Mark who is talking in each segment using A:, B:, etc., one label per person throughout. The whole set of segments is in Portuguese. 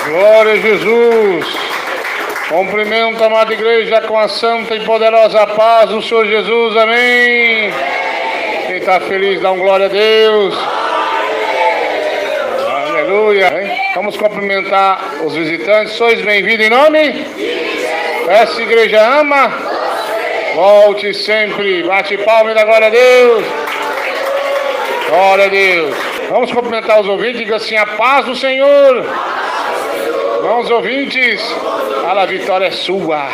A: Glória a Jesus. Cumprimento a amada igreja com a santa e poderosa paz do Senhor Jesus. Amém. Quem está feliz, dá um glória a Deus. Aleluia. Vamos cumprimentar os visitantes. Sois bem-vindos em nome? Essa igreja ama. Volte sempre. Bate palma e dá glória a Deus. Glória a Deus. Vamos cumprimentar os ouvintes. Diga assim: a paz do Senhor. Irmãos ouvintes, a vitória é sua,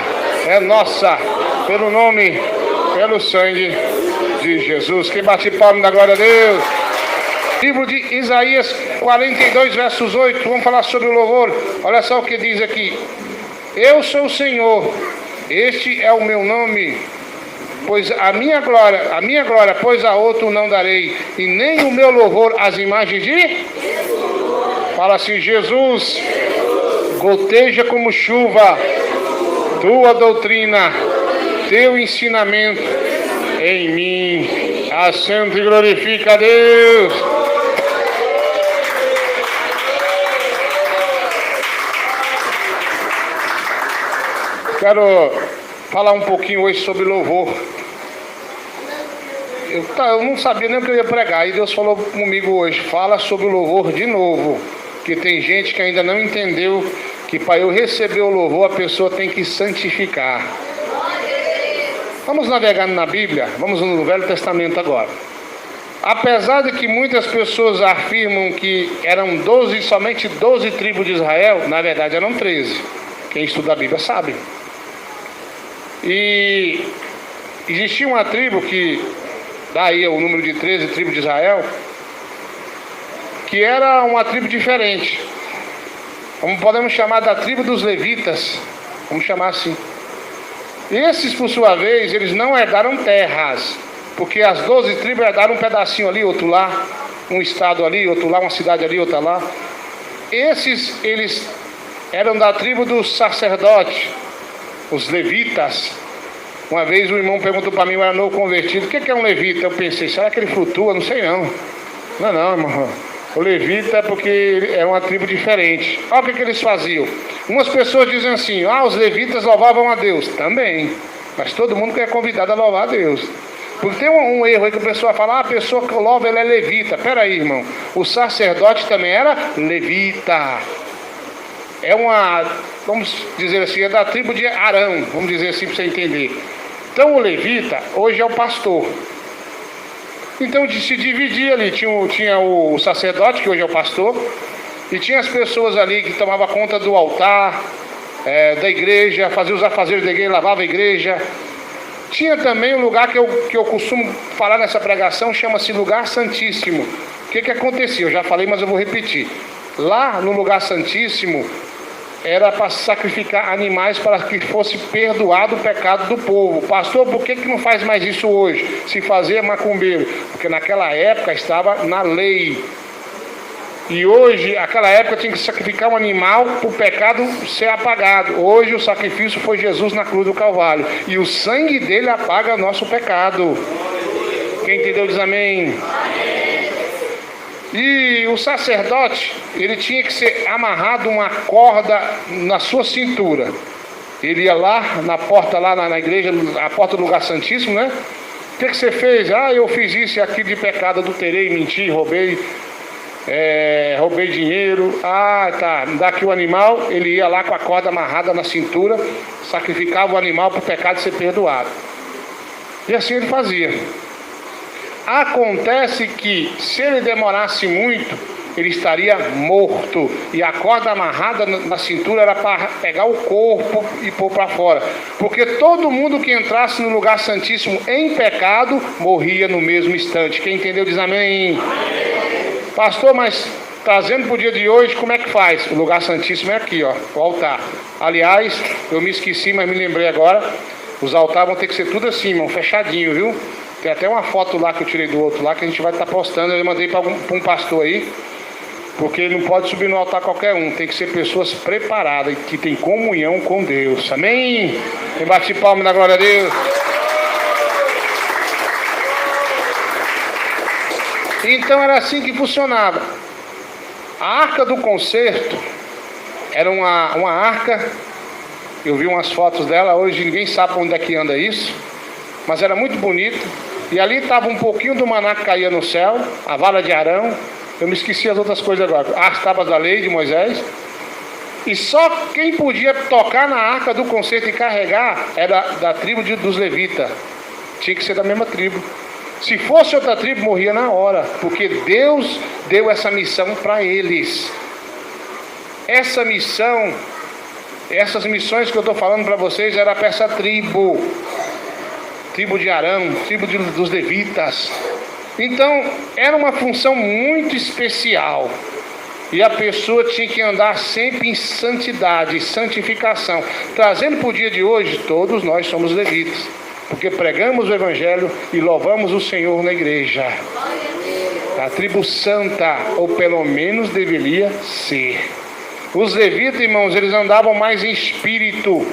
A: é nossa, pelo nome, pelo sangue de Jesus. Quem bate palma da glória a Deus. Livro de Isaías 42, versos 8. Vamos falar sobre o louvor. Olha só o que diz aqui: eu sou o Senhor, este é o meu nome, pois a minha glória, pois a outro não darei, e nem o meu louvor às imagens de... Fala assim: Jesus, goteja como chuva tua doutrina, teu ensinamento em mim. Assenta e glorifica a Deus. Quero falar um pouquinho hoje sobre louvor. Eu não sabia nem o que eu ia pregar, e Deus falou comigo hoje: fala sobre o louvor de novo, que tem gente que ainda não entendeu que para eu receber o louvor a pessoa tem que santificar. Vamos navegar na Bíblia, vamos no Velho Testamento agora. Apesar de que muitas pessoas afirmam que eram somente 12 tribos de Israel, na verdade eram 13. Quem estuda a Bíblia sabe. E existia uma tribo que, daí o número de 13 tribos de Israel, que era uma tribo diferente. Como podemos chamar da tribo dos levitas, vamos chamar assim. Esses, por sua vez, eles não herdaram terras, porque as 12 tribos herdaram um pedacinho ali, outro lá, um estado ali, outro lá, uma cidade ali, outra lá. Esses, eles eram da tribo dos sacerdotes, os levitas. Uma vez um irmão perguntou para mim, eu era novo convertido: o que é um levita? Eu pensei: será que ele flutua? Não sei não. Não, irmão. O levita é porque é uma tribo diferente. Olha o que eles faziam. Umas pessoas dizem assim: os levitas louvavam a Deus. Também. Mas todo mundo é convidado a louvar a Deus. Porque tem um erro aí que a pessoa fala: a pessoa que louva, ela é levita. Peraí, irmão. O sacerdote também era levita. Vamos dizer assim, é da tribo de Arão. Vamos dizer assim para você entender. Então o levita hoje é o pastor. Então se dividia ali, tinha o sacerdote, que hoje é o pastor, e tinha as pessoas ali que tomavam conta do altar, da igreja, fazia os afazeres da igreja, lavava a igreja. Tinha também um lugar que eu costumo falar nessa pregação, chama-se lugar santíssimo. O que acontecia? Eu já falei, mas eu vou repetir. Lá no lugar santíssimo era para sacrificar animais para que fosse perdoado o pecado do povo. Pastor, por que não faz mais isso hoje? Se fazia macumbeiro. Porque naquela época estava na lei. E hoje, naquela época, tinha que sacrificar um animal para o pecado ser apagado. Hoje o sacrifício foi Jesus na cruz do Calvário. E o sangue dele apaga nosso pecado. Quem entendeu diz amém. E o sacerdote, ele tinha que ser amarrado uma corda na sua cintura. Ele ia lá na porta, lá na igreja, a porta do lugar santíssimo, né? O que você fez? Eu fiz isso e aquilo de pecado, adulterei, menti, roubei dinheiro. Tá, me dá aqui o animal. Ele ia lá com a corda amarrada na cintura, sacrificava o animal para o pecado ser perdoado. E assim ele fazia. Acontece que, se ele demorasse muito, ele estaria morto. E a corda amarrada na cintura era para pegar o corpo e pôr para fora. Porque todo mundo que entrasse no lugar santíssimo em pecado, morria no mesmo instante. Quem entendeu diz amém. Pastor, mas trazendo para o dia de hoje, como é que faz? O lugar santíssimo é aqui, o altar. Aliás, eu me esqueci, mas me lembrei agora. Os altares vão ter que ser tudo assim, irmão, fechadinho, viu? Tem até uma foto lá que eu tirei do outro lá, que a gente vai estar postando. Eu mandei para um pastor aí, porque ele não pode subir no altar qualquer um. Tem que ser pessoas preparadas, que tem comunhão com Deus. Amém? Quem bate palma na glória a Deus. Então era assim que funcionava. A arca do concerto Era uma arca. Eu vi umas fotos dela, hoje ninguém sabe onde é que anda isso, mas era muito bonito. E ali estava um pouquinho do maná que caía no céu, a vara de Arão. Eu me esqueci as outras coisas agora. As tábuas da lei de Moisés. E só quem podia tocar na arca do concerto e carregar era da tribo dos levitas. Tinha que ser da mesma tribo. Se fosse outra tribo, morria na hora, porque Deus deu essa missão para eles. Essas missões que eu estou falando para vocês era para essa tribo de Arão, tribo dos levitas. Então era uma função muito especial, e a pessoa tinha que andar sempre em santidade, santificação. Trazendo para o dia de hoje, todos nós somos levitas, porque pregamos o Evangelho e louvamos o Senhor na igreja. A tribo santa, ou pelo menos deveria ser. Os levitas, irmãos, eles andavam mais em espírito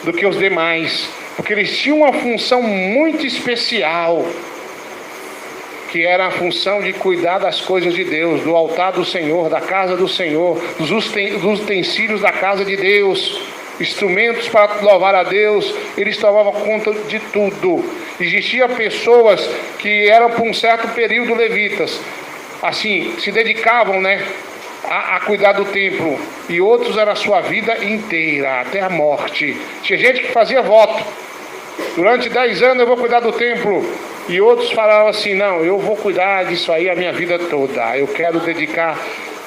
A: do que os demais, porque eles tinham uma função muito especial, que era a função de cuidar das coisas de Deus, do altar do Senhor, da casa do Senhor, dos utensílios da casa de Deus, instrumentos para louvar a Deus. Eles tomavam conta de tudo. Existiam pessoas que eram por um certo período levitas, assim, se dedicavam, a cuidar do templo, e outros era a sua vida inteira, até a morte. Tinha gente que fazia voto: durante 10 anos eu vou cuidar do templo. E outros falavam assim: não, eu vou cuidar disso aí a minha vida toda. Eu quero dedicar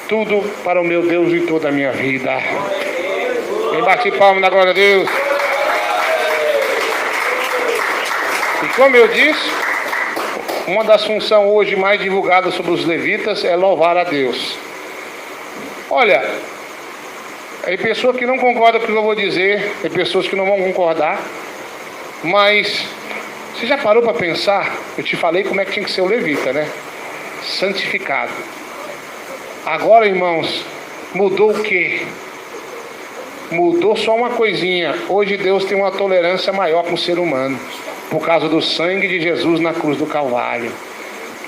A: tudo para o meu Deus em toda a minha vida. Quem bate palma na glória a Deus. E como eu disse, uma das funções hoje mais divulgadas sobre os levitas é louvar a Deus. Olha, tem pessoas que não concordam com o que eu vou dizer, tem pessoas que não vão concordar, mas você já parou para pensar? Eu te falei como é que tinha que ser o levita, santificado. Agora, irmãos, mudou o quê? Mudou só uma coisinha. Hoje Deus tem uma tolerância maior com o ser humano, por causa do sangue de Jesus na cruz do Calvário.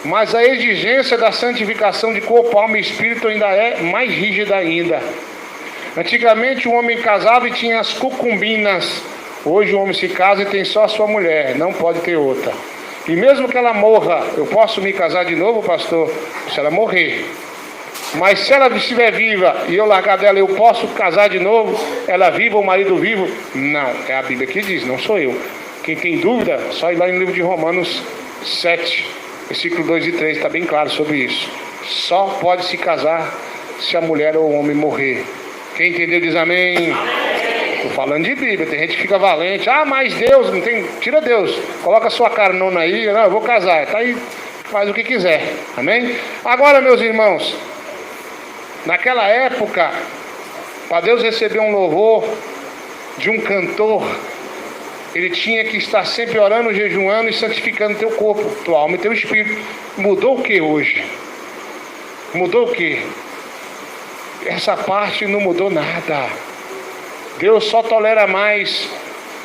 A: Mas a exigência da santificação de corpo, alma e espírito ainda é mais rígida ainda. Antigamente o homem casava e tinha as concubinas. Hoje o homem se casa e tem só a sua mulher, não pode ter outra. E mesmo que ela morra, eu posso me casar de novo, pastor? Se ela morrer. Mas se ela estiver viva e eu largar dela, eu posso casar de novo? Ela viva, o marido vivo? Não, é a Bíblia que diz, não sou eu. Quem tem dúvida, só ir lá no livro de Romanos 7, versículo 2 e 3, está bem claro sobre isso. Só pode se casar se a mulher ou o homem morrer. Quem entendeu diz amém. Estou falando de Bíblia, tem gente que fica valente. Ah, mas Deus, não tem. Tira Deus, coloca a sua carnona aí, não, eu vou casar, tá aí, faz o que quiser, amém? Agora, meus irmãos, naquela época, para Deus receber um louvor de um cantor, ele tinha que estar sempre orando, jejuando e santificando teu corpo, tua alma e teu espírito. Mudou o que hoje? Mudou o que? Essa parte não mudou nada. Deus só tolera mais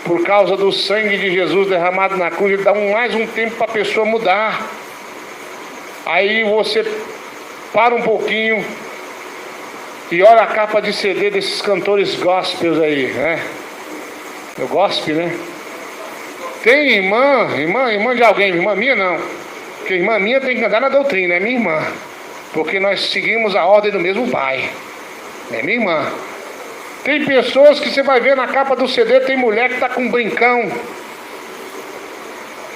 A: por causa do sangue de Jesus derramado na cruz. Ele dá mais um tempo para a pessoa mudar. Aí você para um pouquinho e olha a capa de CD desses cantores gospels aí, O gospel, Tem irmã de alguém, irmã minha não. Porque irmã minha tem que andar na doutrina, é minha irmã. Porque nós seguimos a ordem do mesmo pai. É minha irmã. Tem pessoas que você vai ver na capa do CD, tem mulher que está com um brincão,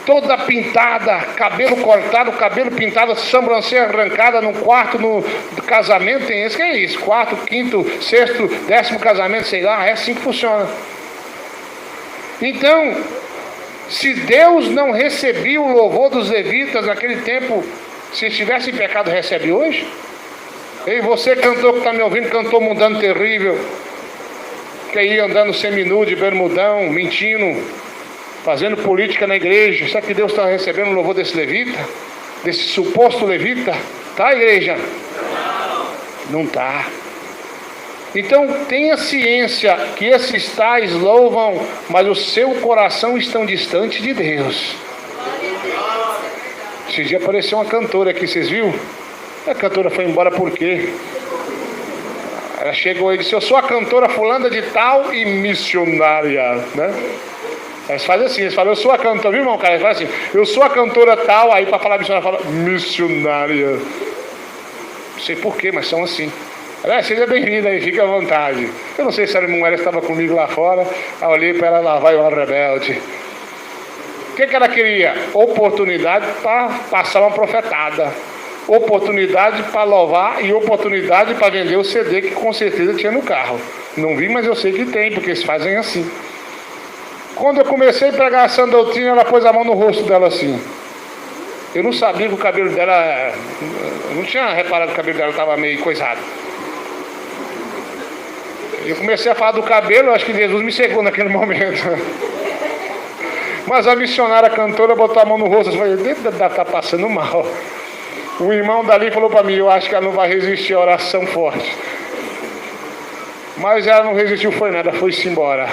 A: toda pintada, cabelo cortado, cabelo pintado, sobrancelha arrancada no quarto do casamento. Tem esse que é isso, 4º, 5º, 6º, 10º casamento, sei lá, é assim que funciona. Então, se Deus não recebia o louvor dos levitas naquele tempo, se estivesse em pecado, recebe hoje? E você, cantor que está me ouvindo, cantor mundano terrível, que aí andando seminu de bermudão, mentindo, fazendo política na igreja, será que Deus está recebendo o louvor desse levita? Desse suposto levita? Tá, igreja? Não está. Então tenha ciência que esses tais louvam, mas o seu coração estão distante de Deus. Esse dia apareceu uma cantora aqui, vocês viram? A cantora foi embora por quê? Ela chegou e disse: eu sou a cantora fulana de tal e missionária, né? Eles fazem assim, eles falam: eu sou a cantora, viu, irmão, cara? Eles falam assim: eu sou a cantora tal, aí para falar missionária, fala missionária. Não sei porquê, mas são assim. Seja bem-vinda aí, fique à vontade. Eu não sei se a irmã Maria estava comigo lá fora, aí eu olhei para ela: lá vai uma rebelde. O que ela queria? Oportunidade para passar uma profetada, oportunidade para louvar e oportunidade para vender o CD que com certeza tinha no carro. Não vi, mas eu sei que tem, porque eles fazem assim. Quando eu comecei a pregar essa doutrina, ela pôs a mão no rosto dela assim. Eu não sabia que o cabelo dela... Eu não tinha reparado que o cabelo dela estava meio coisado. Eu comecei a falar do cabelo, acho que Jesus me cegou naquele momento. Mas a missionária, a cantora, botou a mão no rosto e falou: deve estar passando mal. O irmão dali falou para mim: eu acho que ela não vai resistir à oração forte. Mas ela não resistiu, foi nada, foi-se embora.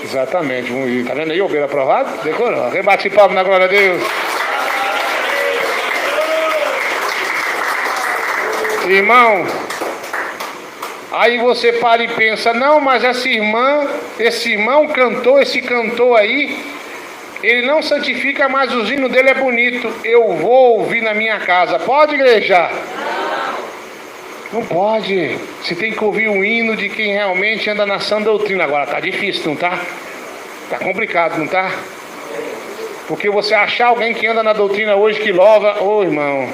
A: Exatamente, tá vendo aí, ovelha aprovado? Decorou. Quem bate palma na glória a Deus? Irmão, aí você para e pensa: não, mas essa irmã, esse irmão cantor, esse cantor aí, ele não santifica, mas o hino dele é bonito. Eu vou ouvir na minha casa. Pode, igreja? Não pode. Você tem que ouvir o hino de quem realmente anda na sã doutrina. Agora tá difícil, não tá? Tá complicado, não tá? Porque você achar alguém que anda na doutrina hoje que louva, ô irmão,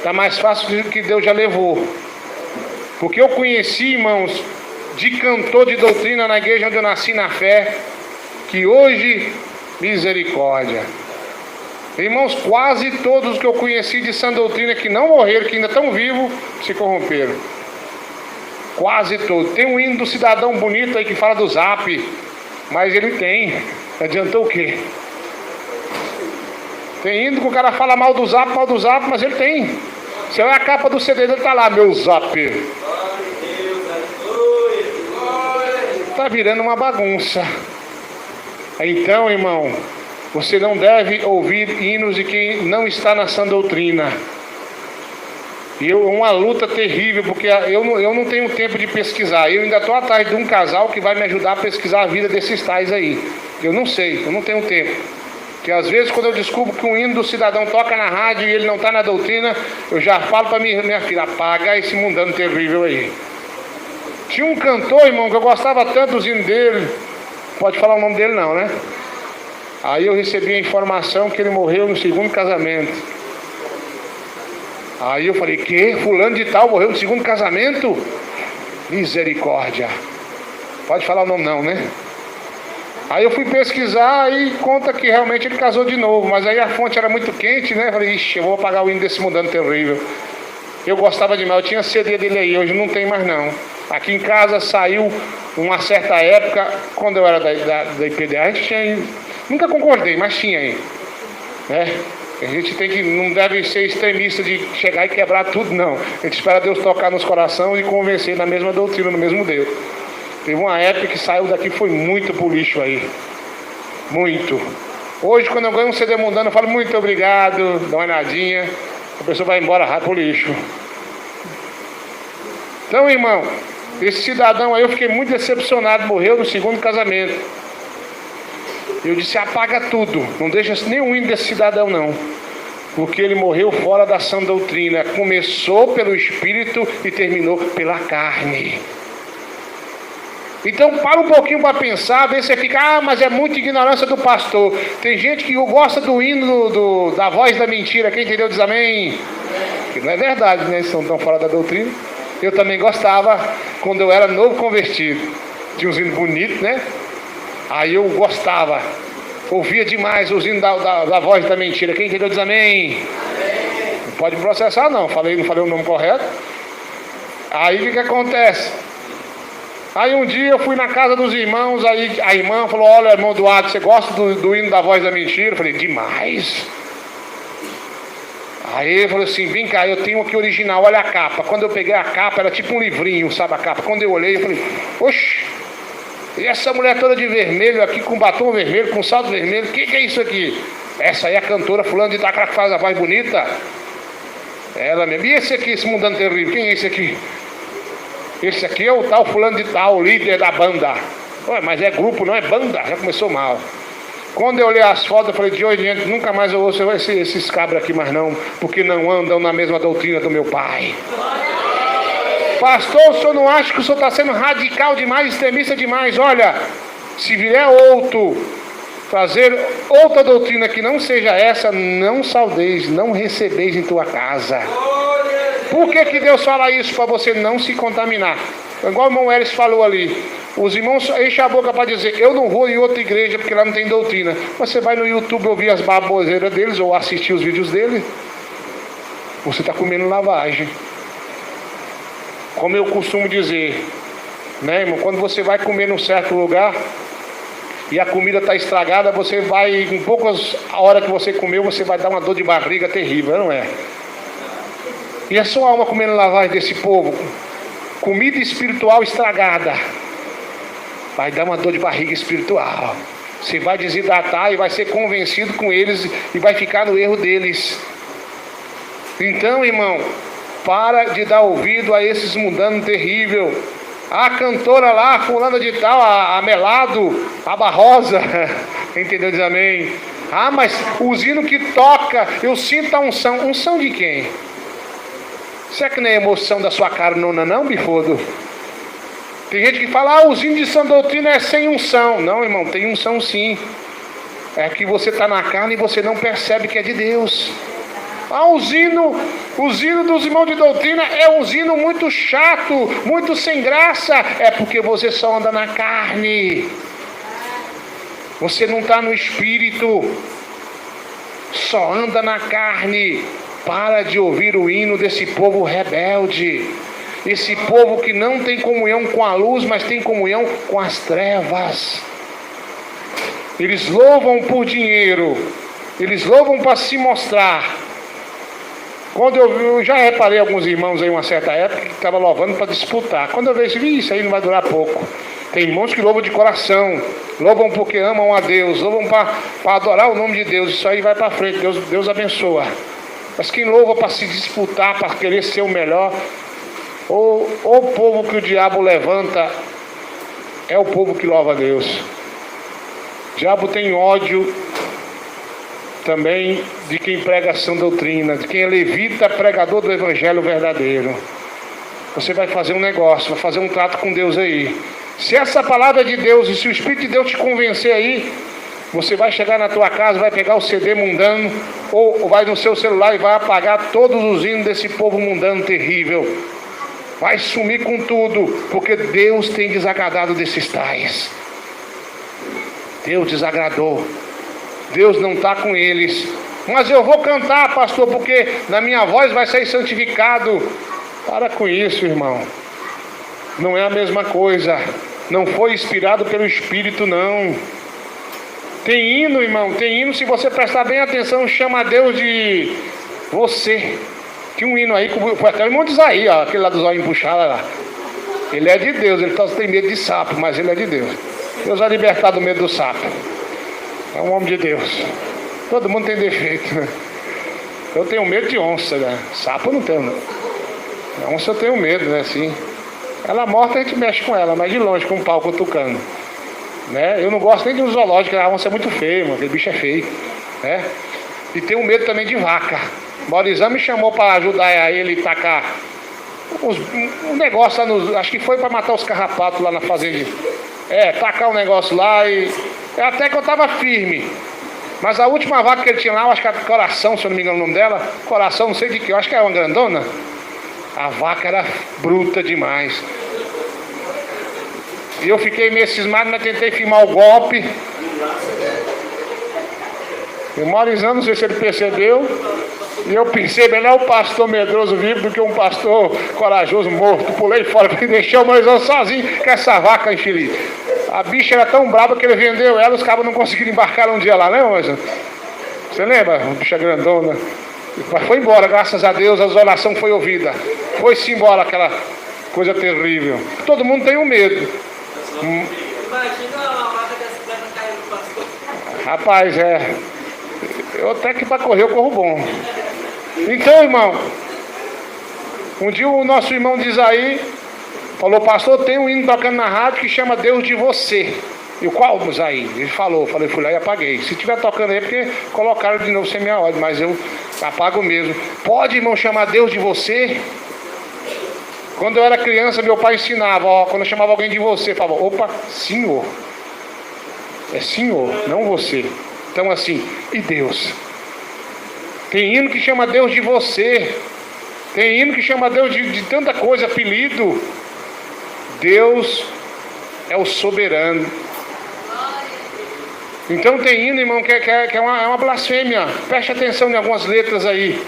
A: tá mais fácil do que Deus já levou. Porque eu conheci, irmãos, de cantor de doutrina na igreja onde eu nasci na fé, que hoje, misericórdia. Irmãos, quase todos que eu conheci de sã doutrina que não morreram, que ainda estão vivos, se corromperam. Quase todos. Tem um hino do cidadão bonito aí que fala do Zap, mas ele tem. Adiantou o quê? Tem hino que o cara fala mal do Zap, mas ele tem. Se olha a capa do CD dele, tá lá: meu Zap. Tá virando uma bagunça. Então, irmão, você não deve ouvir hinos de quem não está na sã doutrina. E uma luta terrível, porque eu não tenho tempo de pesquisar. Eu ainda estou atrás de um casal que vai me ajudar a pesquisar a vida desses tais aí. Eu não sei, eu não tenho tempo. Porque às vezes quando eu descubro que um hino do cidadão toca na rádio e ele não está na doutrina, eu já falo para minha filha: apaga esse mundano terrível aí. Tinha um cantor, irmão, que eu gostava tanto dos hinos dele. Pode falar o nome dele não, né? Aí eu recebi a informação que ele morreu no segundo casamento. Aí eu falei: que? Fulano de tal morreu no segundo casamento? Misericórdia. Pode falar o nome não, né? Aí eu fui pesquisar e conta que realmente ele casou de novo. Mas aí a fonte era muito quente, né? Eu falei: ixi, eu vou apagar o hino desse mundano terrível. Eu gostava demais, eu tinha CD dele aí, hoje não tem mais não. Aqui em casa saiu uma certa época, quando eu era da IPDA, a gente tinha... Nunca concordei, mas tinha aí, né? A gente tem que, não deve ser extremista de chegar e quebrar tudo, não. A gente espera Deus tocar nos corações e convencer na mesma doutrina, no mesmo Deus. Teve uma época que saiu daqui, foi muito pro lixo aí. Muito. Hoje, quando eu ganho um CD mundano, eu falo: muito obrigado, dá uma olhadinha, a pessoa vai embora rápido pro lixo. Então, irmão, esse cidadão aí, eu fiquei muito decepcionado, morreu no segundo casamento. Eu disse: apaga tudo, não deixa nenhum hino desse cidadão não, porque ele morreu fora da sã doutrina. Começou pelo Espírito e terminou pela carne. Então para um pouquinho para pensar, ver se você fica: mas é muita ignorância do pastor. Tem gente que gosta do hino da voz da mentira. Quem entendeu diz amém. Que não é verdade, né? Eles estão tão fora da doutrina. Eu também gostava quando eu era novo convertido. Tinha uns hinos bonitos, né? Aí eu gostava, ouvia demais os hinos da voz da mentira. Quem entendeu diz amém. Não pode processar não falei o nome correto. Aí o que acontece? Aí um dia eu fui na casa dos irmãos, aí a irmã falou: olha, irmão Eduardo, você gosta do hino da voz da mentira? Eu falei: demais. Aí ele falou assim: vem cá, eu tenho aqui original, olha a capa. Quando eu peguei a capa, era tipo um livrinho, sabe a capa? Quando eu olhei, eu falei: oxe, e essa mulher toda de vermelho aqui, com batom vermelho, com salto vermelho, o que é isso aqui? Essa aí é a cantora fulano de tal, que faz a voz bonita. Ela mesmo. E esse aqui, esse mundano terrível, quem é esse aqui? Esse aqui é o tal fulano de tal, líder da banda. Ué, mas é grupo, não é banda, já começou mal. Quando eu olhei as fotos, eu falei, de hoje em diante, nunca mais eu ouço esses cabras aqui mais não, porque não andam na mesma doutrina do meu pai. Pastor, o senhor não acha que o senhor está sendo radical demais, extremista demais? Olha, se vier outro trazer outra doutrina que não seja essa, não saudeis, não recebeis em tua casa. Por que Deus fala isso? Para você não se contaminar. Igual o irmão Elis falou ali, os irmãos enchem a boca para dizer, eu não vou em outra igreja porque lá não tem doutrina. Você vai no YouTube ouvir as baboseiras deles ou assistir os vídeos deles, você está comendo lavagem. Como eu costumo dizer, né, irmão, quando você vai comer num certo lugar e a comida está estragada, você vai, em poucas horas que você comeu, você vai dar uma dor de barriga terrível, não é? E a sua alma comendo lavagem desse povo, comida espiritual estragada, vai dar uma dor de barriga espiritual. Você vai desidratar e vai ser convencido com eles e vai ficar no erro deles. Então, irmão, para de dar ouvido a esses mundanos terríveis. A cantora lá, fulana de tal, a Melado, a Barrosa, entendeu? Diz amém. Ah, mas o hino que toca, eu sinto a unção. Unção de quem? Será que não é emoção da sua carnona não, bifodo? Tem gente que fala, o hino de sã doutrina é sem unção. Não, irmão, tem unção sim. É que você está na carne e você não percebe que é de Deus. O hino dos irmãos de doutrina é um hino muito chato, muito sem graça. É porque você só anda na carne. Você não está no espírito. Só anda na carne. Para de ouvir o hino desse povo rebelde. Esse povo que não tem comunhão com a luz, mas tem comunhão com as trevas. Eles louvam por dinheiro. Eles louvam para se mostrar. Quando eu já reparei alguns irmãos aí uma certa época que estavam louvando para disputar. Quando eu vejo isso aí não vai durar pouco. Tem irmãos que louvam de coração, louvam porque amam a Deus, louvam para adorar o nome de Deus. Isso aí vai para frente, Deus abençoa. Mas quem louva para se disputar, para querer ser o melhor, o povo que o diabo levanta é o povo que louva a Deus. O diabo tem ódio também de quem prega a sã doutrina, de quem é levita, pregador do evangelho verdadeiro. Você vai fazer um negócio, vai fazer um trato com Deus aí. Se essa palavra é de Deus e se o Espírito de Deus te convencer aí, você vai chegar na tua casa, vai pegar o CD mundano, ou vai no seu celular e vai apagar todos os hinos desse povo mundano terrível. Vai sumir com tudo, porque Deus tem desagradado desses tais. Deus desagradou. Deus não está com eles. Mas eu vou cantar, pastor, porque na minha voz vai ser santificado. Para com isso, irmão. Não é a mesma coisa. Não foi inspirado pelo Espírito, não. Tem hino, irmão, tem hino, se você prestar bem atenção, chama a Deus de você. Tinha um hino aí, foi até o irmão de Isaí, ó, aquele lá dos olhos puxados lá. Ele é de Deus, ele só tem medo de sapo, mas ele é de Deus. Deus vai libertar do medo do sapo. É um homem de Deus. Todo mundo tem defeito, né? Eu tenho medo de onça, né? Sapo eu não tenho, não. A onça eu tenho medo, né? Assim. Ela morta, a gente mexe com ela, mas de longe, com um pau cutucando. Né? Eu não gosto nem de um zoológico, a onça é muito feia, mano. Aquele bicho é feio. Né? E tenho medo também de vaca. Maurizão me chamou para ajudar ele a tacar um negócio lá no. Acho que foi para matar os carrapatos lá na fazenda. Tacar um negócio lá e. Até que eu estava firme. Mas a última vaca que ele tinha lá, eu acho que era Coração, se eu não me engano o nome dela. Coração, não sei de que, eu acho que era uma grandona. A vaca era bruta demais. E eu fiquei meio cismado, mas tentei filmar o golpe. E o Maurizão, não sei se ele percebeu. E eu pensei, melhor o pastor medroso vivo do que um pastor corajoso morto. Pulei fora, porque deixei o Maurizão sozinho com essa vaca infeliz. A bicha era tão brava que ele vendeu ela, os cabos não conseguiram embarcar um dia lá, lembra, Maurizão? Você lembra? Uma bicha grandona. Mas foi embora, graças a Deus, a oração foi ouvida. Foi-se embora aquela coisa terrível. Todo mundo tem um medo.
B: Imagina uma vaca dessa perna caindo no pastor.
A: Rapaz, eu até que para correr eu corro bom. Então, irmão, Um dia o nosso irmão diz aí, falou, pastor, tem um hino tocando na rádio que chama Deus de Você. E o qual, Isaí? Ele falou, falei, fui lá e apaguei. Se tiver tocando aí, porque colocaram de novo sem minha ordem, mas eu apago mesmo. Pode, irmão, chamar Deus de Você? Quando eu era criança, meu pai ensinava, ó, quando eu chamava alguém de você, falava, opa, senhor. É senhor, não você. Então assim, e Deus? Tem hino que chama Deus de você. Tem hino que chama Deus de tanta coisa, apelido. Deus é o soberano. Então tem hino, irmão, que é uma blasfêmia. Preste atenção em algumas letras aí.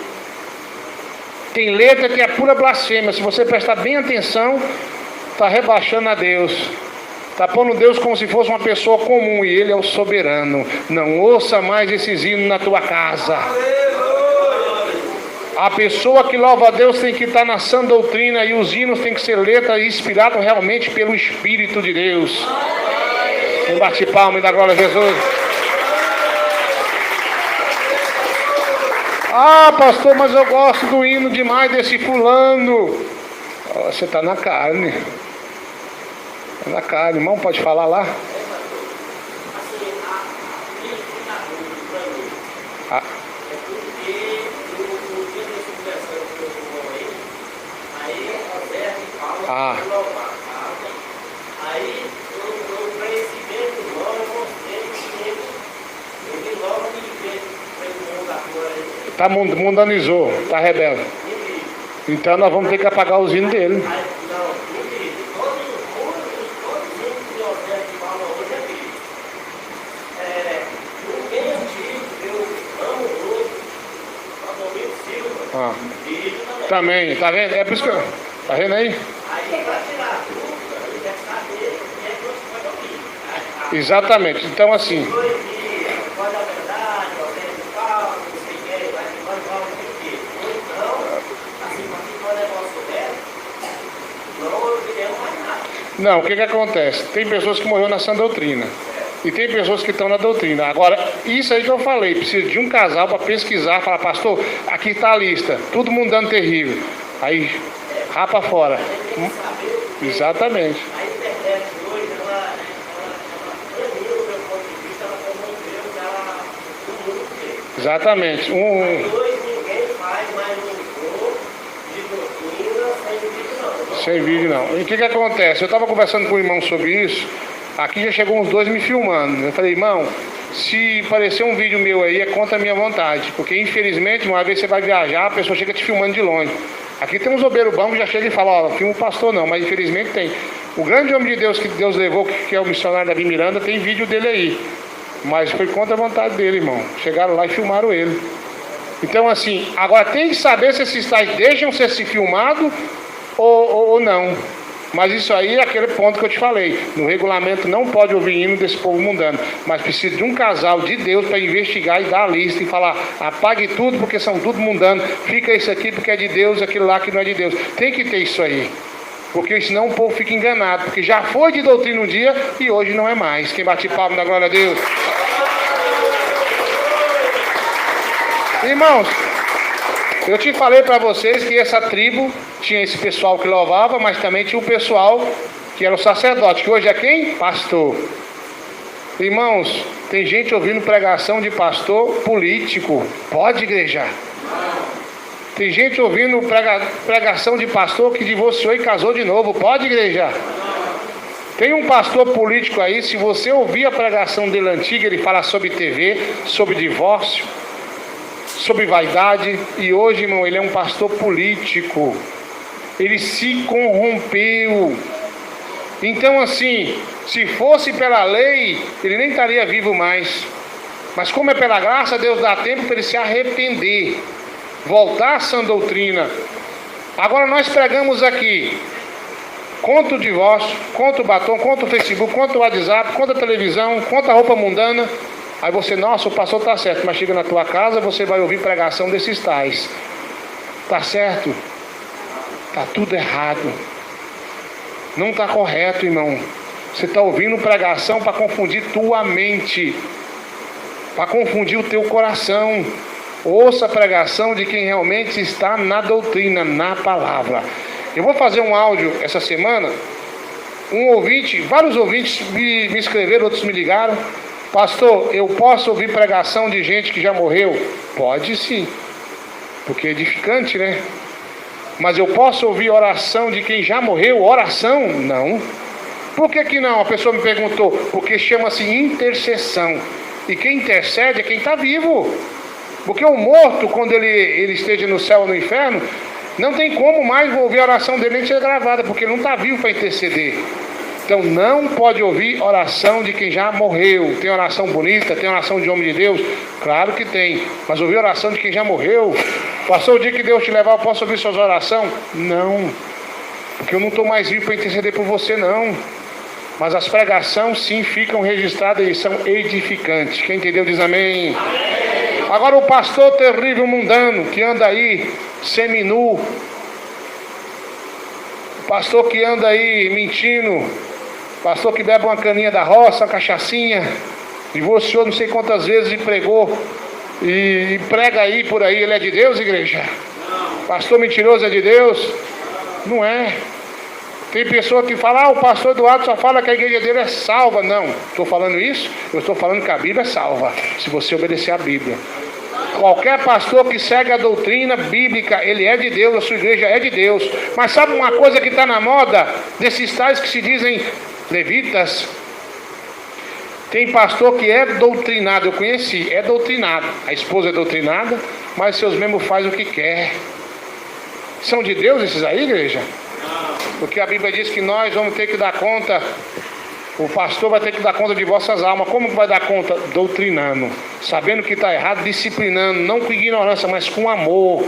A: Tem letra que é pura blasfêmia. Se você prestar bem atenção, está rebaixando a Deus. Está pondo Deus como se fosse uma pessoa comum. E Ele é o soberano. Não ouça mais esses hinos na tua casa. A pessoa que louva a Deus tem que estar na sã doutrina. E os hinos têm que ser letras inspiradas realmente pelo Espírito de Deus. Um bate palma e dá glória a Jesus. Ah, pastor, mas eu gosto do hino demais desse fulano. Você está na carne. Está na carne. Irmão, pode falar lá? Ah. Ah. Está mundanizou, está rebelde. Então nós vamos ter que apagar os hinos dele. Ah. Também, tá vendo? É por isso que eu... Tá vendo aí? Exatamente, então assim. Não, o que acontece? Tem pessoas que morreram na sã doutrina. E tem pessoas que estão na doutrina. Agora, isso aí que eu falei, precisa de um casal para pesquisar, falar, pastor, aqui está a lista, tudo mundano terrível. Aí, rapa fora. Exatamente. Exatamente. Sem vídeo não. E o que acontece? Eu estava conversando com o irmão sobre isso. Aqui já chegou uns 2 me filmando. Eu falei, irmão, se aparecer um vídeo meu aí, é contra a minha vontade. Porque infelizmente, uma vez você vai viajar, a pessoa chega te filmando de longe. Aqui tem uns obreiros bons que já chega e fala, ó, filma o pastor não, mas infelizmente tem. O grande homem de Deus que Deus levou, que é o missionário Davi Miranda, tem vídeo dele aí. Mas foi contra a vontade dele, irmão. Chegaram lá e filmaram ele. Então assim, agora tem que saber se esses tais deixam ser filmado ou não. Mas isso aí é aquele ponto que eu te falei. No regulamento não pode ouvir hino desse povo mundano. Mas precisa de um casal de Deus para investigar e dar a lista e falar, apague tudo porque são tudo mundano. Fica isso aqui porque é de Deus, aquilo lá que não é de Deus. Tem que ter isso aí. Porque senão o povo fica enganado. Porque já foi de doutrina um dia e hoje não é mais. Quem bate palma da glória a Deus. Irmãos, eu te falei para vocês que essa tribo tinha esse pessoal que louvava, mas também tinha o pessoal que era o sacerdote, que hoje é quem? Pastor. Irmãos, tem gente ouvindo pregação de pastor político. Pode, igreja? Tem gente ouvindo pregação de pastor que divorciou e casou de novo. Pode, igreja? Tem um pastor político aí, se você ouvir a pregação dele antiga, ele fala sobre TV, sobre divórcio, sobre vaidade, e hoje, irmão, ele é um pastor político. Ele se corrompeu. Então assim, se fosse pela lei, ele nem estaria vivo mais. Mas como é pela graça, Deus dá tempo para ele se arrepender, voltar à sã doutrina. Agora nós pregamos aqui contra o divórcio, contra o batom, contra o Facebook, contra o WhatsApp, contra a televisão, contra a roupa mundana. Aí você, nossa, o pastor está certo, mas chega na tua casa, você vai ouvir pregação desses tais. Está certo? Está tudo errado. Não está correto, irmão. Você está ouvindo pregação para confundir tua mente, para confundir o teu coração. Ouça a pregação de quem realmente está na doutrina, na palavra. Eu vou fazer um áudio essa semana. Vários ouvintes me escreveram, outros me ligaram. Pastor, eu posso ouvir pregação de gente que já morreu? Pode sim, porque é edificante, né? Mas eu posso ouvir oração de quem já morreu? Oração? Não. Por que não? A pessoa me perguntou. Porque chama-se intercessão. E quem intercede é quem está vivo. Porque o morto, quando ele esteja no céu ou no inferno, não tem como mais ouvir a oração dele nem ser gravada, porque ele não está vivo para interceder. Então não pode ouvir oração de quem já morreu. Tem oração bonita, tem oração de homem de Deus? Claro que tem. Mas ouvir oração de quem já morreu? Passou o dia que Deus te levar, eu posso ouvir suas orações? Não. Porque eu não estou mais vivo para interceder por você, não. Mas as pregações sim ficam registradas e são edificantes. Quem entendeu diz amém. Agora o pastor terrível mundano que anda aí seminu, o pastor que anda aí mentindo, pastor que bebe uma caninha da roça, uma cachaçinha, divorciou não sei quantas vezes e pregou e prega aí por aí, ele é de Deus, igreja? Pastor mentiroso é de Deus? Não é. Tem pessoa que fala, o pastor Eduardo só fala que a igreja dele é salva. Não, estou falando isso? Eu estou falando que a Bíblia é salva, se você obedecer a Bíblia. Qualquer pastor que segue a doutrina bíblica, ele é de Deus, a sua igreja é de Deus. Mas sabe uma coisa que está na moda? Desses tais que se dizem levitas. Tem pastor que é doutrinado, eu conheci, é doutrinado. A esposa é doutrinada, mas seus membros fazem o que quer. São de Deus esses aí, igreja? Porque a Bíblia diz que nós vamos ter que dar conta, o pastor vai ter que dar conta de vossas almas. Como que vai dar conta? Doutrinando, sabendo que está errado, disciplinando, não com ignorância, mas com amor.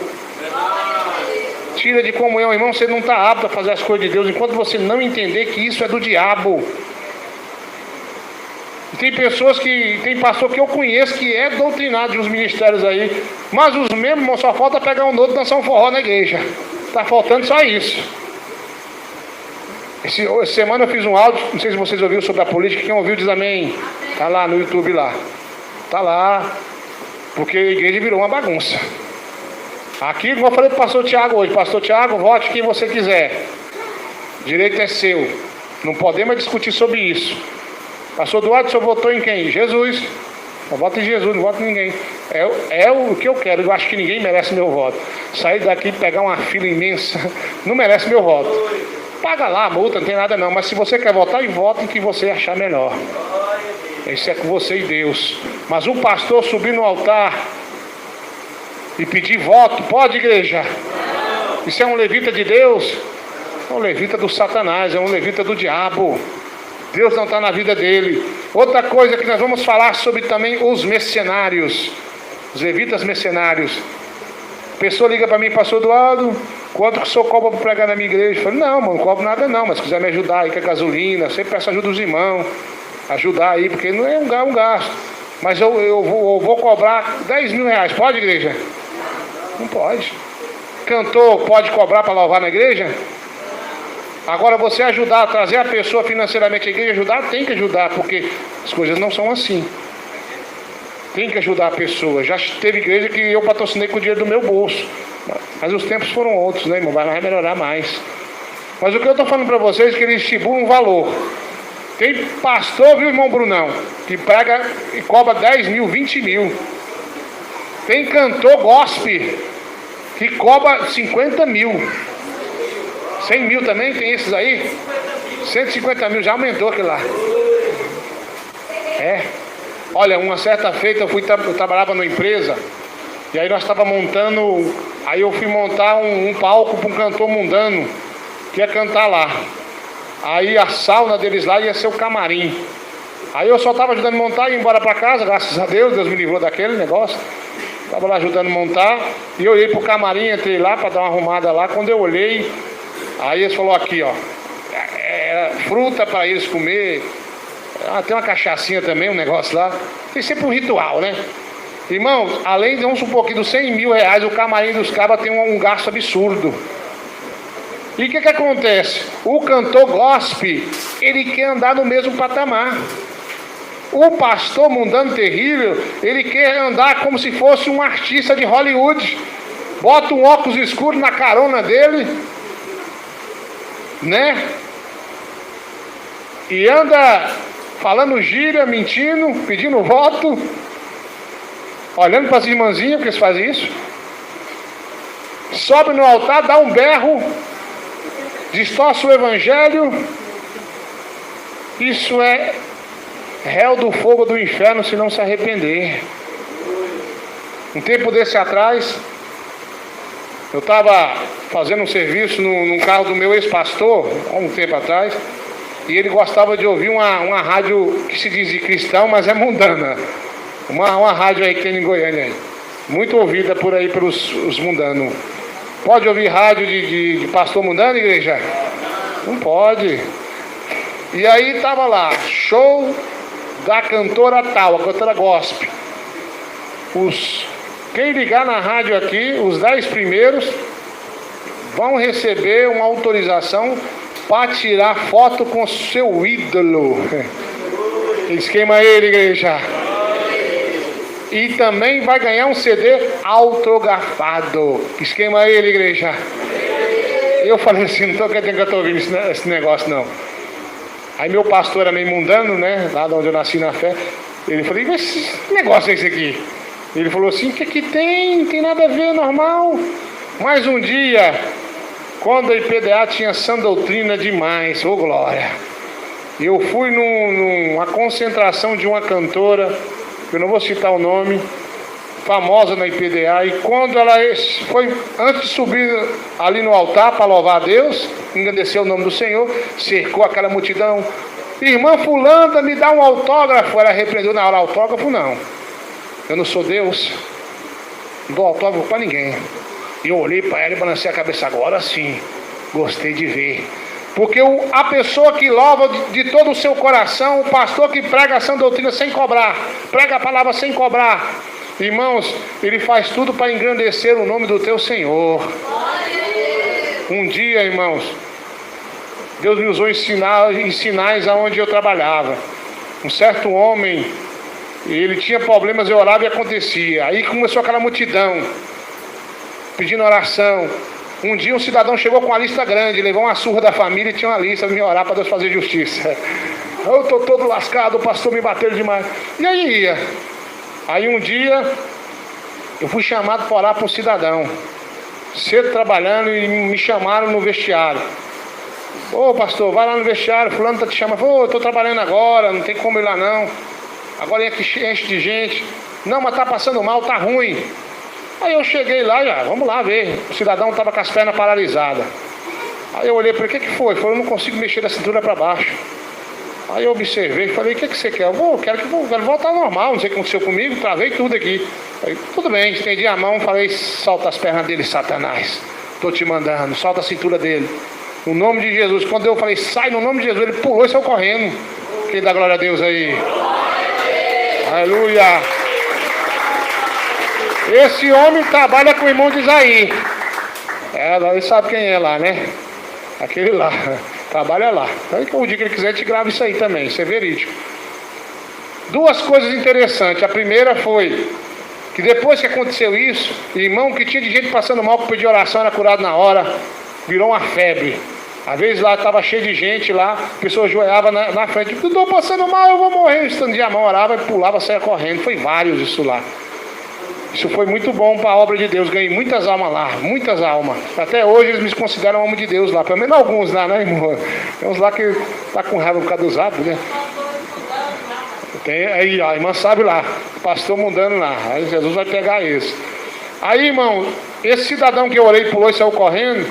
A: Tira de comunhão, irmão, você não está apto a fazer as coisas de Deus, enquanto você não entender que isso é do diabo. Tem pessoas tem pastor que eu conheço que é doutrinado de uns ministérios aí, mas os mesmos, irmão, só falta pegar um outro e dançar um forró na igreja. Está faltando só isso. Essa semana eu fiz um áudio, não sei se vocês ouviram, sobre a política. Quem ouviu diz amém. Está lá no YouTube lá. Está lá. Porque a igreja virou uma bagunça. Aqui, como eu falei para o pastor Tiago hoje, pastor Tiago, vote quem você quiser. Direito é seu. Não podemos discutir sobre isso. Pastor Eduardo, o senhor votou em quem? Jesus. Eu voto em Jesus, não voto em ninguém. É o que eu quero. Eu acho que ninguém merece meu voto. Sair daqui e pegar uma fila imensa não merece meu voto. Paga lá a multa, não tem nada não. Mas se você quer votar, vote em que você achar melhor. Isso é com você e Deus. Mas um pastor subir no altar e pedir voto, pode, igreja? Isso é um levita de Deus? É um levita do Satanás, é um levita do diabo. Deus não está na vida dele. Outra coisa que nós vamos falar sobre também os mercenários. Os levitas mercenários. A pessoa liga para mim, pastor Eduardo, quanto que o senhor cobra para pregar na minha igreja? Eu falei, não, mano, não cobro nada não, mas se quiser me ajudar aí com a gasolina, sempre peço ajuda dos irmãos, ajudar aí, porque não é um gasto. Mas eu vou cobrar 10 mil reais, pode, igreja? Não pode. Cantor pode cobrar para louvar na igreja? Agora você ajudar, trazer a pessoa financeiramente à igreja, ajudar, tem que ajudar, porque as coisas não são assim. Tem que ajudar a pessoa. Já teve igreja que eu patrocinei com o dinheiro do meu bolso. Mas os tempos foram outros, né, irmão? Vai melhorar mais. Mas o que eu estou falando para vocês é que eles estipulam um valor. Tem pastor, viu, irmão Brunão, que prega e cobra 10 mil, 20 mil. Tem cantor gospel que cobra 50 mil. 100 mil também, tem esses aí? 150 mil, já aumentou aquilo lá. É. Olha, uma certa feita eu trabalhava numa empresa, e aí nós estávamos montando, aí eu fui montar um palco para um cantor mundano, que ia cantar lá. Aí a sauna deles lá ia ser o camarim. Aí eu só estava ajudando a montar e ia embora para casa, graças a Deus, Deus me livrou daquele negócio. Estava lá ajudando a montar, e eu olhei para o camarim, entrei lá para dar uma arrumada lá. Quando eu olhei, aí eles falaram aqui, ó, fruta para eles comer. Tem uma cachaçinha também, um negócio lá. Tem sempre um ritual, né? Irmãos, além de, vamos supor que dos 100 mil reais, o camarim dos cabas tem um gasto absurdo. E o que acontece? O cantor gospel, ele quer andar no mesmo patamar. O pastor mundano terrível, ele quer andar como se fosse um artista de Hollywood. Bota um óculos escuro na carona dele, né? E anda falando gíria, mentindo, pedindo voto, olhando para as irmãzinhas, porque eles fazem isso. Sobe no altar, dá um berro, distorce o evangelho. Isso é réu do fogo do inferno se não se arrepender. Um tempo desse atrás, eu estava fazendo um serviço num carro do meu ex-pastor, há um tempo atrás, e ele gostava de ouvir uma rádio que se diz cristão, mas é mundana. Uma rádio aí que tem em Goiânia, aí, muito ouvida por aí pelos os mundanos. Pode ouvir rádio de pastor mundano, igreja? Não pode. E aí estava lá, show da cantora tal, a cantora gospel. Quem ligar na rádio aqui, os 10 primeiros vão receber uma autorização para tirar foto com seu ídolo. Esquema ele, igreja. E também vai ganhar um CD autografado. Esquema ele, igreja. Eu falei assim, não estou querendo que eu estou ouvindo esse negócio não. Aí meu pastor era meio mundano, né? Lá de onde eu nasci na fé. Ele falou, mas que negócio é esse aqui? Ele falou assim, o que tem? Não tem nada a ver, normal. Mas um dia, quando a IPDA tinha sã doutrina demais, ô glória. Eu fui numa concentração de uma cantora, eu não vou citar o nome, famosa na IPDA, e quando ela foi, antes de subir ali no altar para louvar a Deus, agradecer o nome do Senhor, cercou aquela multidão, irmã fulana, me dá um autógrafo. Ela repreendeu na hora, autógrafo não, eu não sou Deus, não dou autógrafo para ninguém. E eu olhei para ela e balancei a cabeça, agora sim, gostei de ver. Porque a pessoa que louva de todo o seu coração, o pastor que prega a sã doutrina sem cobrar, prega a palavra sem cobrar, irmãos, ele faz tudo para engrandecer o nome do teu Senhor. Um dia, irmãos, Deus me usou em sinais aonde eu trabalhava. Um certo homem, ele tinha problemas, eu orava e acontecia. Aí começou aquela multidão pedindo oração. Um dia um cidadão chegou com uma lista grande, levou uma surra da família e tinha uma lista de me orar para Deus fazer justiça. Eu estou todo lascado, o pastor me bateu demais. E aí ia. Aí um dia eu fui chamado para orar para um cidadão, cedo trabalhando, e me chamaram no vestiário. Ô pastor, vai lá no vestiário, fulano está te chamando. Ô, eu estou trabalhando agora, não tem como ir lá não. Agora enche de gente. Não, mas está passando mal, está ruim. Aí eu cheguei lá, já, vamos lá ver. O cidadão estava com as pernas paralisadas. Aí eu olhei para ele, o que foi? Ele falou, eu não consigo mexer da cintura para baixo. Aí eu observei e falei, o que você quer? Eu quero voltar ao normal, não sei o que aconteceu comigo, travei tudo aqui. Aí, tudo bem, estendi a mão, falei, solta as pernas dele, Satanás. Estou te mandando, solta a cintura dele. No nome de Jesus. Quando eu falei, sai no nome de Jesus, ele pulou e saiu correndo. Quem dá glória a Deus aí? Aleluia. Esse homem trabalha com o irmão de Isaí. Ele sabe quem é lá, né? Aquele lá. Trabalha lá. Então, o dia que ele quiser, te grava isso aí também. Isso é verídico. Duas coisas interessantes. A primeira foi que depois que aconteceu isso, irmão que tinha de gente passando mal, que pedia oração, era curado na hora. Virou uma febre. Às vezes lá estava cheio de gente lá, a pessoa ajoelhava na frente. Estou passando mal, eu vou morrer. Eu estendia a mão, orava, pulava, saia correndo. Foi vários isso lá. Isso foi muito bom para a obra de Deus. Ganhei muitas almas lá, muitas almas. Até hoje eles me consideram homem de Deus lá. Pelo menos alguns lá, né, irmão? Tem uns lá que tá com raiva por causa dos hábitos, né? Tem, aí, ó, a irmã sabe lá. Pastor mundano lá. Aí Jesus vai pegar esse. Aí, irmão, esse cidadão que eu orei, pulou e saiu correndo.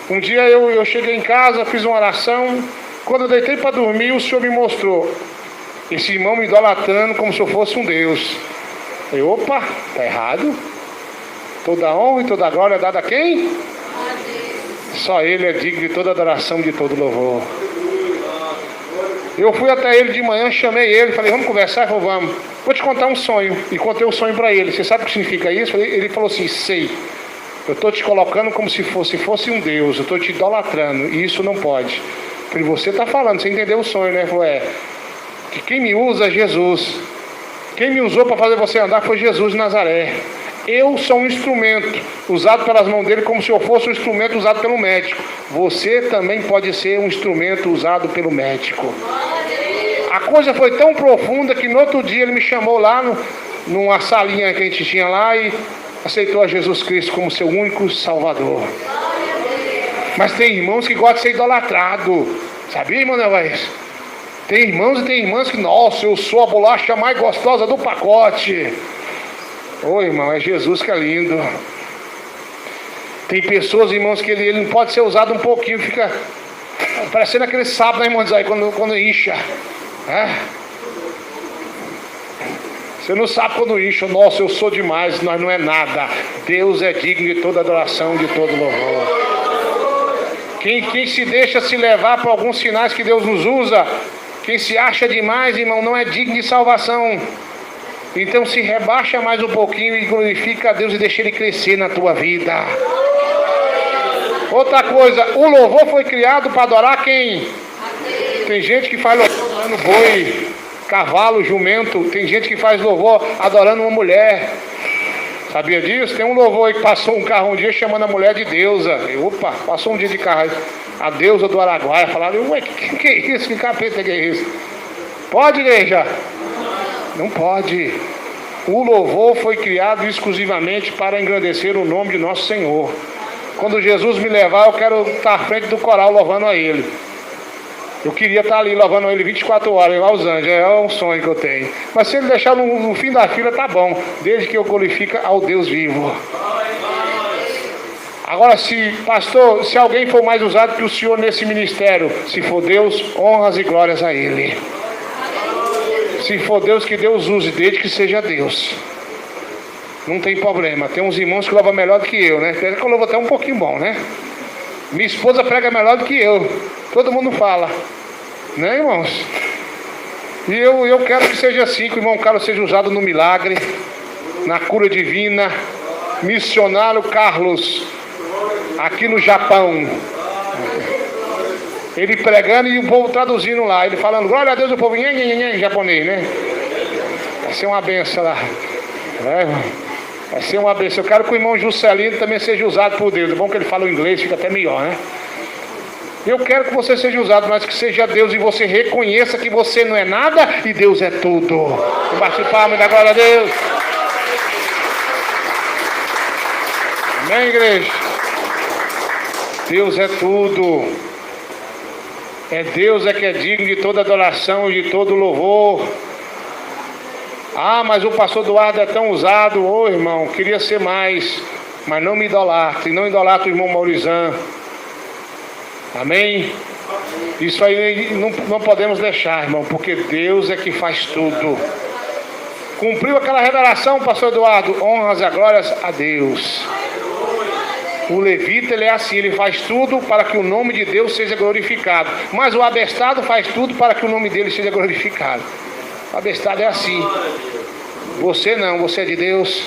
A: Um dia eu cheguei em casa, fiz uma oração. Quando eu deitei para dormir, o Senhor me mostrou esse irmão me idolatrando como se eu fosse um Deus. Eu, opa, tá errado. Toda honra e toda glória é dada a quem? Só Ele é digno de toda adoração, de todo louvor. Eu fui até ele de manhã, chamei ele, falei, vamos conversar? Ele falou, vamos. Vou te contar um sonho. E contei o sonho para ele. Você sabe o que significa isso? Ele falou assim, sei. Eu estou te colocando como se fosse um Deus. Eu estou te idolatrando. E isso não pode. Eu falei, você está falando, você entendeu o sonho, né? Ele falou, que quem me usa é Jesus. Quem me usou para fazer você andar foi Jesus de Nazaré. Eu sou um instrumento usado pelas mãos dele como se eu fosse um instrumento usado pelo médico. Você também pode ser um instrumento usado pelo médico. A coisa foi tão profunda que no outro dia ele me chamou lá numa salinha que a gente tinha lá e aceitou a Jesus Cristo como seu único Salvador. Mas tem irmãos que gostam de ser idolatrado. Sabia, irmão Nevaes? Tem irmãos e tem irmãs que, nossa, eu sou a bolacha mais gostosa do pacote. Ô irmão, é Jesus que é lindo. Tem pessoas, irmãos, que ele não pode ser usado um pouquinho, fica parecendo aquele sapo, né, irmãos, aí quando incha. É? Você não sabe quando incha, nossa, eu sou demais, nós não é nada. Deus é digno de toda adoração, de todo louvor. Quem se deixa se levar por alguns sinais que Deus nos usa, quem se acha demais, irmão, não é digno de salvação. Então se rebaixa mais um pouquinho e glorifica a Deus e deixa Ele crescer na tua vida. Outra coisa, o louvor foi criado para adorar quem? Tem gente que faz louvor adorando boi, cavalo, jumento. Tem gente que faz louvor adorando uma mulher. Sabia disso? Tem um louvor aí que passou um carro um dia chamando a mulher de deusa. Opa, passou um dia de carro aí. A deusa do Araguaia. Falaram, ué, que é isso? Que capeta que é isso? Pode, igreja? Não pode. O louvor foi criado exclusivamente para engrandecer o nome de nosso Senhor. Quando Jesus me levar, eu quero estar à frente do coral louvando a Ele. Eu queria estar ali louvando a Ele 24 horas, igual os anjos. É um sonho que eu tenho. Mas se Ele deixar no fim da fila, tá bom. Desde que eu glorifique ao Deus vivo. Agora, pastor, se alguém for mais usado que o senhor nesse ministério, se for Deus, honras e glórias a Ele. Se for Deus, que Deus use, desde que seja Deus. Não tem problema. Tem uns irmãos que louvam melhor do que eu, né? Pena que eu louvo até um pouquinho bom, né? Minha esposa prega melhor do que eu. Todo mundo fala. Né, irmãos? E eu quero que seja assim, que o irmão Carlos seja usado no milagre, na cura divina. Missionário Carlos, aqui no Japão. Ele pregando e o povo traduzindo lá. Ele falando, glória a Deus, o povo em japonês, né? Vai ser uma benção lá. Vai ser uma benção. Eu quero que o irmão Juscelino também seja usado por Deus. É bom que ele fala o inglês, fica até melhor, né? Eu quero que você seja usado, mas que seja Deus e você reconheça que você não é nada e Deus é tudo. Bate palma e dá glória a Deus. Amém, igreja? Deus é tudo. É Deus que é digno de toda adoração e de todo louvor. Ah, mas o pastor Eduardo é tão usado. Ô irmão, queria ser mais. Mas não me idolatre. Não idolatre o irmão Maurizão. Amém? Isso aí não podemos deixar, irmão. Porque Deus é que faz tudo. Cumpriu aquela revelação, pastor Eduardo. Honras e glórias a Deus. O levita, ele é assim, ele faz tudo para que o nome de Deus seja glorificado. Mas o abestado faz tudo para que o nome dele seja glorificado. O abestado é assim. Você não, você é de Deus.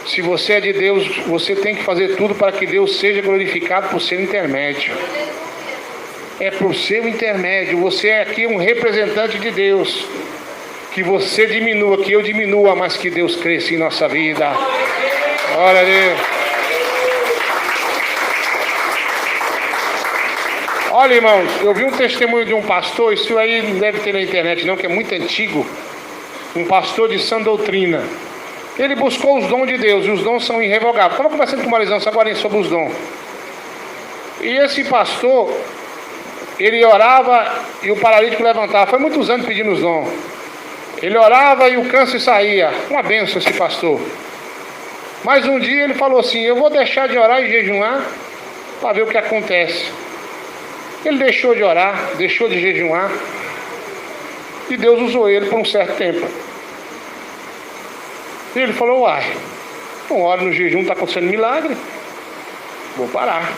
A: Se você é de Deus, você tem que fazer tudo para que Deus seja glorificado por seu intermédio. É por seu intermédio. Você é aqui um representante de Deus. Que você diminua, que eu diminua, mas que Deus cresça em nossa vida. Glória a Deus. Olha, irmãos, eu vi um testemunho de um pastor, isso aí não deve ter na internet não, que é muito antigo. Um pastor de sã doutrina. Ele buscou os dons de Deus, e os dons são irrevogáveis. Estava conversando com o Marizão agora sobre os dons. E esse pastor, ele orava e o paralítico levantava. Foi muitos anos pedindo os dons. Ele orava e o câncer saía. Uma bênção esse pastor. Mas um dia ele falou assim, eu vou deixar de orar e jejuar para ver o que acontece. Ele deixou de orar, deixou de jejuar. E Deus usou ele por um certo tempo. E ele falou, uai, uma hora no jejum está acontecendo milagre. Vou parar.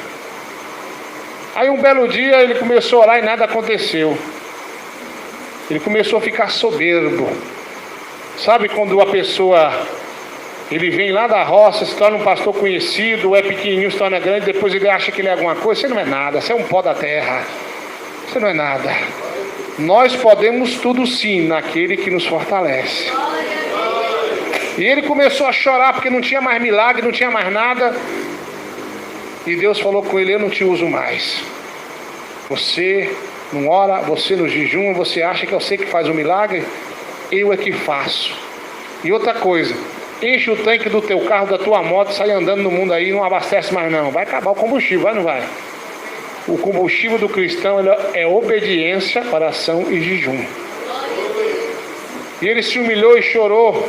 A: Aí um belo dia ele começou a orar e nada aconteceu. Ele começou a ficar soberbo. Sabe quando a pessoa, ele vem lá da roça, se torna um pastor conhecido, é pequenininho, se torna grande, depois ele acha que ele é alguma coisa. Você não é nada, você é um pó da terra. Você não é nada. nós podemos tudo sim naquele que nos fortalece. E ele começou a chorar porque não tinha mais milagre, não tinha mais nada. E Deus falou com ele: eu não te uso mais. Você não ora, você não jejuma, você acha que eu sei que faz o milagre? Eu é que faço. E outra coisa, enche o tanque do teu carro, da tua moto, sai andando no mundo aí, não abastece mais não. Vai acabar o combustível, vai ou não vai? O combustível do cristão é obediência, oração e jejum. E ele se humilhou e chorou.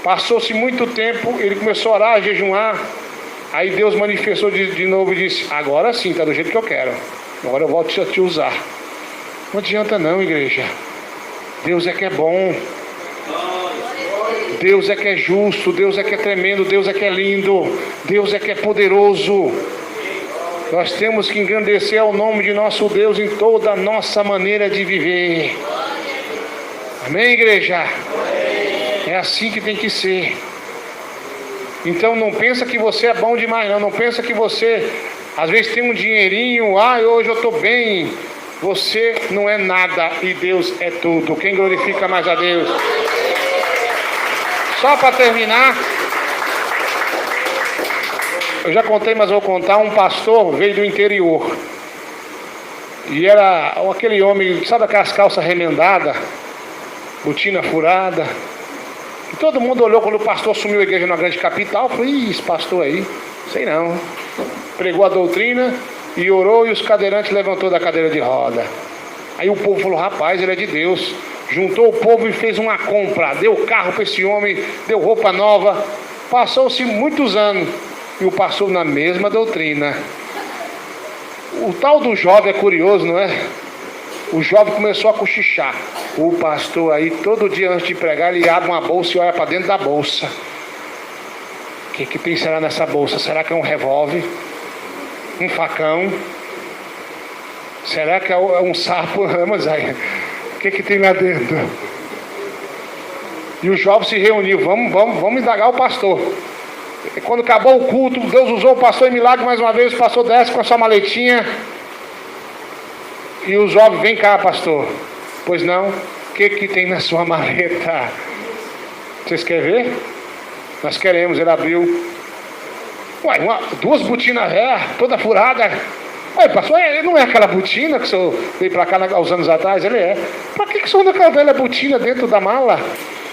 A: Passou-se muito tempo, ele começou a orar, a jejuar. Aí Deus manifestou de novo e disse: agora sim, está do jeito que eu quero. Agora eu volto a te usar. Não adianta não, igreja. Deus é que é bom. Deus é que é justo. Deus é que é tremendo. Deus é que é lindo. Deus é que é poderoso. Nós temos que engrandecer o nome de nosso Deus em toda a nossa maneira de viver. Amém, igreja? É assim que tem que ser. Então não pensa que você é bom demais, não. Não pensa que você, às vezes, tem um dinheirinho. Hoje eu estou bem. Você não é nada e Deus é tudo. Quem glorifica mais a Deus? Só para terminar, eu já contei, mas vou contar. Um pastor veio do interior. E era aquele homem, sabe aquelas calças remendadas, botina furada. E todo mundo olhou quando o pastor assumiu a igreja na grande capital. Falou: ih, esse pastor aí, sei não. Pregou a doutrina e orou, e os cadeirantes levantou da cadeira de roda. Aí o povo falou: rapaz, ele é de Deus. Juntou o povo e fez uma compra. Deu carro para esse homem, deu roupa nova. Passou-se muitos anos e o pastor na mesma doutrina. O tal do jovem é curioso, não é? O jovem começou a cochichar. O pastor aí, todo dia antes de pregar, ele abre uma bolsa e olha para dentro da bolsa. O que tem será nessa bolsa? Será que é um revólver? Um facão? Será que é um sapo? Mas aí, o que tem lá dentro? E o jovem se reuniu: vamos indagar o pastor. E quando acabou o culto, Deus usou o pastor em milagre mais uma vez. O pastor desce com a sua maletinha. E o jovem: vem cá, pastor. Pois não? O que tem na sua maleta? Vocês querem ver? Nós queremos. Ele abriu. Ué, duas botinas velhas, toda furada. Ué, pastor, ele não é aquela botina que o senhor veio para cá há uns anos atrás? Ele é. Para que o senhor anda com aquela velha botina dentro da mala?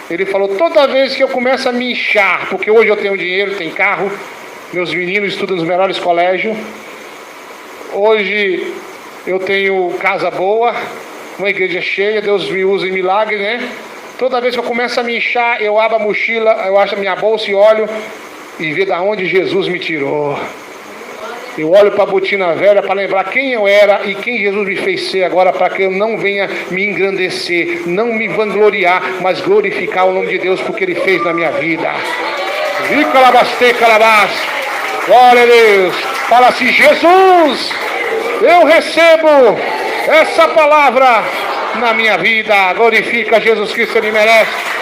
A: Ele falou: toda vez que eu começo a me inchar, porque hoje eu tenho dinheiro, tenho carro, meus meninos estudam nos melhores colégios, hoje eu tenho casa boa, uma igreja cheia, Deus me usa em milagre, né? Toda vez que eu começo a me inchar, eu abro a mochila, eu acho a minha bolsa e olho e vejo de onde Jesus me tirou. Eu olho para a botina velha para lembrar quem eu era e quem Jesus me fez ser agora, para que eu não venha me engrandecer, não me vangloriar, mas glorificar o nome de Deus porque Ele fez na minha vida. Glória a Deus. Fala assim: Jesus, eu recebo essa palavra na minha vida. Glorifica Jesus Cristo, Ele merece.